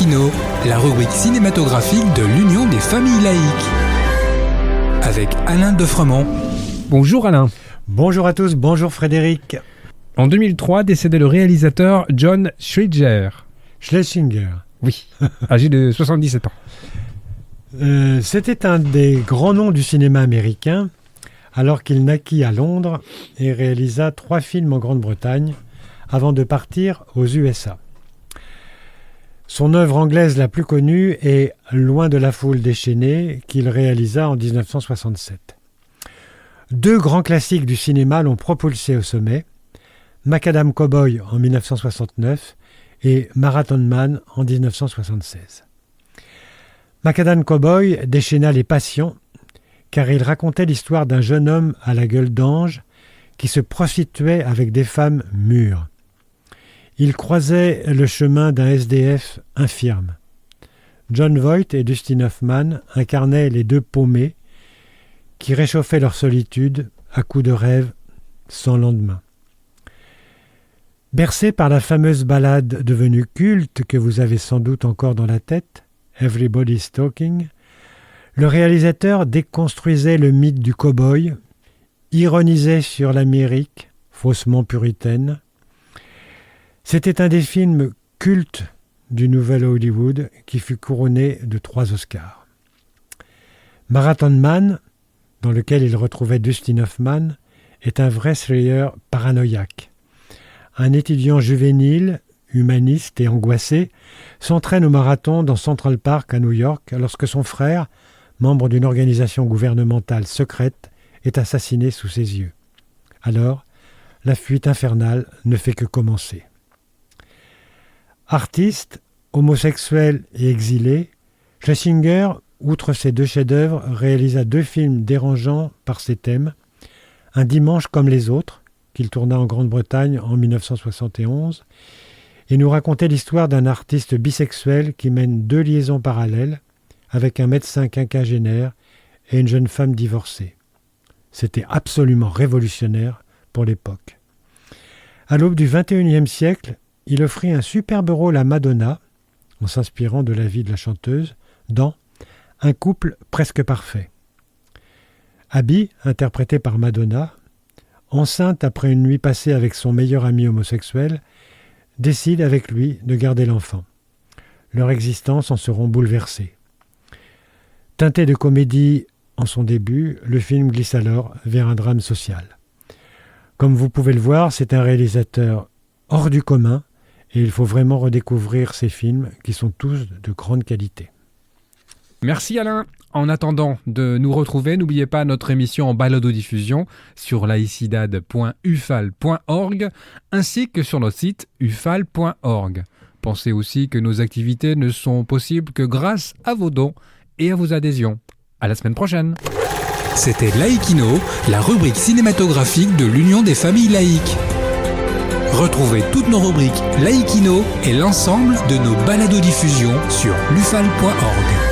Laïkino, la rubrique cinématographique de l'Union des familles laïques. Avec Alain Defremont. Bonjour Alain. Bonjour à tous, bonjour Frédéric. En 2003, décédait le réalisateur John Schlesinger. Oui, âgé de 77 ans. C'était un des grands noms du cinéma américain, alors qu'il naquit à Londres et réalisa 3 films en Grande-Bretagne avant de partir aux USA. Son œuvre anglaise la plus connue est Loin de la foule déchaînée, qu'il réalisa en 1967. 2 grands classiques du cinéma l'ont propulsé au sommet, Macadam Cowboy en 1969 et Marathon Man en 1976. Macadam Cowboy déchaîna les passions car il racontait l'histoire d'un jeune homme à la gueule d'ange qui se prostituait avec des femmes mûres. Il croisait le chemin d'un SDF infirme. Jon Voight et Dustin Hoffman incarnaient les 2 paumés qui réchauffaient leur solitude à coups de rêves sans lendemain. Bercé par la fameuse ballade devenue culte que vous avez sans doute encore dans la tête, Everybody's Talking, le réalisateur déconstruisait le mythe du cow-boy, ironisait sur l'Amérique, faussement puritaine. C'était un des films cultes du nouvel Hollywood qui fut couronné de 3 Oscars. Marathon Man, dans lequel il retrouvait Dustin Hoffman, est un vrai thriller paranoïaque. Un étudiant juvénile, humaniste et angoissé, s'entraîne au marathon dans Central Park à New York lorsque son frère, membre d'une organisation gouvernementale secrète, est assassiné sous ses yeux. Alors, la fuite infernale ne fait que commencer. Artiste, homosexuel et exilé, Schlesinger, outre ses 2 chefs-d'œuvre, réalisa 2 films dérangeants par ses thèmes, Un dimanche comme les autres, qu'il tourna en Grande-Bretagne en 1971, et nous racontait l'histoire d'un artiste bisexuel qui mène 2 liaisons parallèles avec un médecin quinquagénaire et une jeune femme divorcée. C'était absolument révolutionnaire pour l'époque. À l'aube du XXIe siècle, il offrit un superbe rôle à Madonna, en s'inspirant de la vie de la chanteuse, dans Un couple presque parfait. Abby, interprétée par Madonna, enceinte après une nuit passée avec son meilleur ami homosexuel, décide avec lui de garder l'enfant. Leur existence en seront bouleversées. Teinté de comédie en son début, le film glisse alors vers un drame social. Comme vous pouvez le voir, c'est un réalisateur hors du commun et il faut vraiment redécouvrir ces films qui sont tous de grande qualité. Merci Alain. En attendant de nous retrouver, n'oubliez pas notre émission en balado-diffusion sur laicidad.ufal.org ainsi que sur notre site ufal.org. Pensez aussi que nos activités ne sont possibles que grâce à vos dons et à vos adhésions. À la semaine prochaine. C'était Laïkino, la rubrique cinématographique de l'Union des familles laïques. Retrouvez toutes nos rubriques Laïkino et l'ensemble de nos balados-diffusions sur lufal.org.